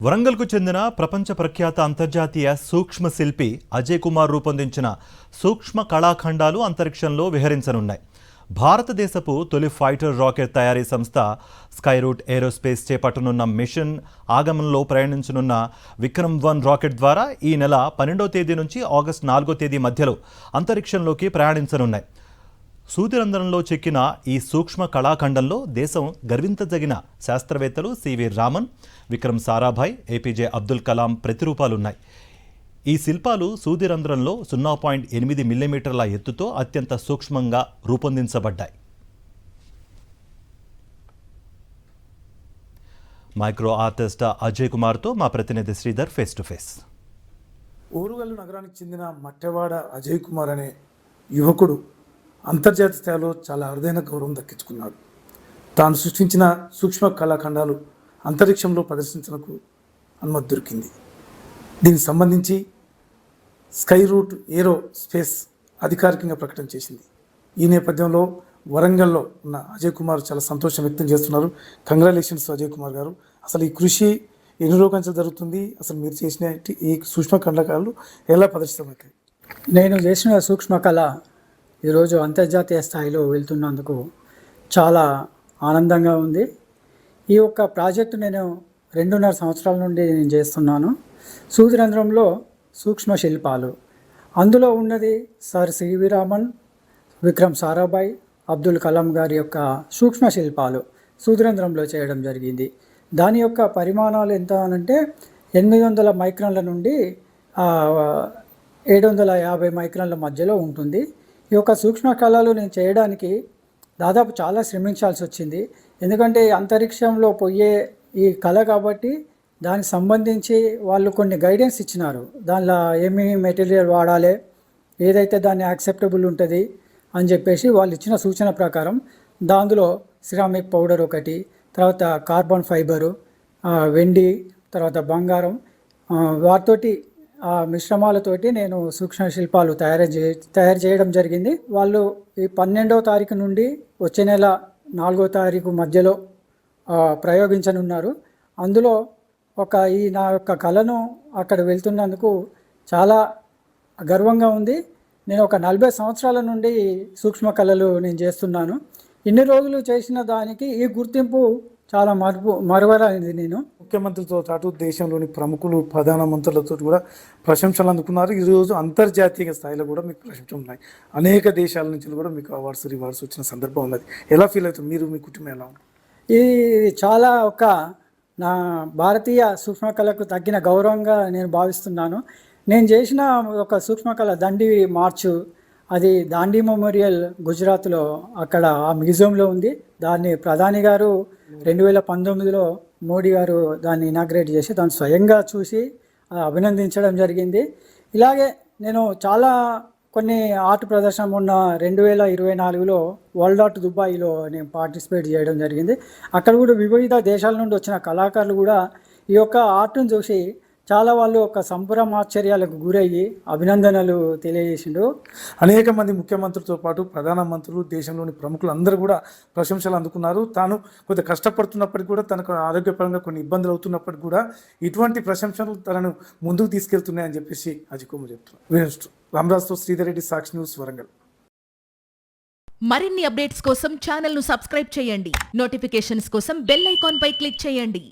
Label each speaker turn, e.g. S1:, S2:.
S1: వరంగల్కు చెందిన ప్రపంచ ప్రఖ్యాత అంతర్జాతీయ సూక్ష్మ శిల్పి అజయ్ కుమార్ రూపొందించిన సూక్ష్మ కళాఖండాలు అంతరిక్షంలో విహరించనున్నాయి. భారతదేశపు తొలి ఫైటర్ రాకెట్ తయారీ సంస్థ స్కైరూట్ ఏరోస్పేస్ చేపట్టనున్న మిషన్ ఆగమనంలో ప్రయాణించనున్న విక్రమ్-1 రాకెట్ ద్వారా ఈ నెల 12వ తేదీ నుంచి ఆగస్టు 4వ తేదీ మధ్యలో అంతరిక్షంలోకి ప్రయాణించనున్నాయి. సూదిరంధ్రంలో చెక్కిన ఈ సూక్ష్మ కళాఖండంలో దేశం గర్వించదగిన శాస్త్రవేత్తలు సివి రామన్, విక్రమ్ సారాభాయ్, ఏపీజే అబ్దుల్ కలాం ప్రతిరూపాలున్నాయి. ఈ శిల్పాలు సూదిరంధ్రంలో 0.8 మిల్లీమీటర్ల ఎత్తుతో అత్యంత సూక్ష్మంగా రూపొందించబడ్డాయి. మైక్రో ఆర్టిస్ట్ అజయ్ కుమార్తో మా ప్రతినిధి Sridhar face to face.
S2: Orugallu నగరానికి చెందిన మట్టెవాడ అజయ్ కుమార్ అనే యువకుడు అంతర్జాతీయ స్థాయిలో చాలా అరుదైన గౌరవం దక్కించుకున్నాడు. తాను సృష్టించిన సూక్ష్మ కళాఖండాలు అంతరిక్షంలో ప్రదర్శించడానికి అనుమతి దొరికింది. దీనికి సంబంధించి స్కైరూట్ ఏరో స్పేస్ అధికారికంగా ప్రకటన చేసింది. ఈ నేపథ్యంలో వరంగల్లో ఉన్న అజయ్ కుమార్ చాలా సంతోషం వ్యక్తం చేస్తున్నారు. కంగ్రాచులేషన్స్ అజయ్ కుమార్ గారు. అసలు ఈ కృషి ఎన్ని రోజుల జరుగుతుంది? అసలు మీరు చేసిన ఈ సూక్ష్మ కళాకారులు ఎలా ప్రదర్శితమవుతాయి?
S3: నేను చేసిన సూక్ష్మ కళ ఈరోజు అంతర్జాతీయ స్థాయిలో వెళ్తున్నందుకు చాలా ఆనందంగా ఉంది. ఈ యొక్క ప్రాజెక్టు నేను 2.5 సంవత్సరాల నుండి నేను చేస్తున్నాను. సూదిరంధ్రంలో సూక్ష్మ శిల్పాలు, అందులో ఉన్నది సర్ సివి రామన్, విక్రమ్ సారాభాయ్, అబ్దుల్ కలాం గారి యొక్క సూక్ష్మ శిల్పాలు సూదిరంధ్రంలో చేయడం జరిగింది. దాని యొక్క పరిమాణాలు ఎంత అనంటే 800 మైక్రాన్ల నుండి 750 మైక్రాన్ల మధ్యలో ఉంటుంది. ఈ యొక్క సూక్ష్మ కళలు నేను చేయడానికి దాదాపు చాలా శ్రమించాల్సి వచ్చింది. ఎందుకంటే అంతరిక్షంలో పోయే ఈ కళ కాబట్టి దానికి సంబంధించి వాళ్ళు కొన్ని గైడెన్స్ ఇచ్చినారు. దానిలో ఏమి మెటీరియల్ వాడాలి, ఏదైతే దాన్ని యాక్సెప్టబుల్ ఉంటుంది అని చెప్పేసి వాళ్ళు ఇచ్చిన సూచన ప్రకారం దానిలో సిరామిక్ పౌడర్ ఒకటి, తర్వాత కార్బన్ ఫైబరు, వెండి, తర్వాత బంగారం, వాటితోటి ఆ మిశ్రమాలతోటి నేను సూక్ష్మ శిల్పాలు తయారు చేయడం జరిగింది. వాళ్ళు ఈ 12వ తారీఖు నుండి వచ్చే నెల 4వ తారీఖు మధ్యలో ప్రయోగించనున్నారు. అందులో ఈ నా యొక్క కళను అక్కడ వెళ్తున్నందుకు చాలా గర్వంగా ఉంది. నేను ఒక 40 సంవత్సరాల నుండి సూక్ష్మ కళలు నేను చేస్తున్నాను. ఇన్ని రోజులు చేసిన దానికి ఈ గుర్తింపు చాలా మరువరాయింది. నేను
S2: ముఖ్యమంత్రితో పాటు దేశంలోని ప్రముఖులు, ప్రధానమంత్రులతో కూడా ప్రశంసలు అందుకున్నారు. ఈరోజు అంతర్జాతీయ స్థాయిలో కూడా మీకు ప్రశంసలు ఉన్నాయి. అనేక దేశాల నుంచి కూడా మీకు అవార్డ్స్, రివార్డ్స్ వచ్చిన సందర్భం ఉన్నది. ఎలా ఫీల్ అవుతుంది మీరు, మీ కుటుంబం ఎలా ఉంది?
S3: ఇది చాలా నా భారతీయ సూక్ష్మకళకు తగ్గిన గౌరవంగా నేను భావిస్తున్నాను. నేను చేసిన ఒక సూక్ష్మకళ దండి మార్చు, అది దాండీ మెమోరియల్ గుజరాత్లో అక్కడ ఆ మ్యూజియంలో ఉంది. దాన్ని ప్రధాని గారు 2019లో మోడీ గారు దాన్ని ఇనాగ్రేట్ చేసి దాన్ని స్వయంగా చూసి అభినందించడం జరిగింది. ఇలాగే నేను చాలా కొన్ని ఆర్ట్ ప్రదర్శన మొన్న 2024లో వరల్డ్ ఆర్ట్ దుబాయ్లో నేను పార్టిసిపేట్ చేయడం జరిగింది. అక్కడ కూడా వివిధ దేశాల నుండి వచ్చిన కళాకారులు కూడా ఈ యొక్క ఆర్ట్ను చూసి చాలా వాళ్ళు ఒక సంభ్రమాశ్చర్యాలకు గురయ్యి అభినందనలు తెలియజేసిండు.
S2: అనేక మంది ముఖ్యమంత్రులతో పాటు ప్రధానమంత్రులు, దేశంలోని ప్రముఖులు అందరూ కూడా ప్రశంసలు అందుకున్నారు. తాను కొంత కష్టపడుతున్నప్పటికీ కూడా, తనకు ఆరోగ్యపరంగా కొన్ని ఇబ్బందులు అవుతున్నప్పటికీ కూడా ఇటువంటి ప్రశంసలు తనను ముందుకు తీసుకెళ్తున్నాయని చెప్పేసి అజయ్ కుమార్ చెప్తున్నారు. రామరాజుతో శ్రీధర్ రెడ్డి, సాక్షి న్యూస్, వరంగల్.
S4: మరిన్ని అప్డేట్స్ కోసం ఛానల్ను సబ్స్క్రైబ్ చేయండి. నోటిఫికేషన్స్ కోసం బెల్ ఐకాన్ పై క్లిక్ చేయండి.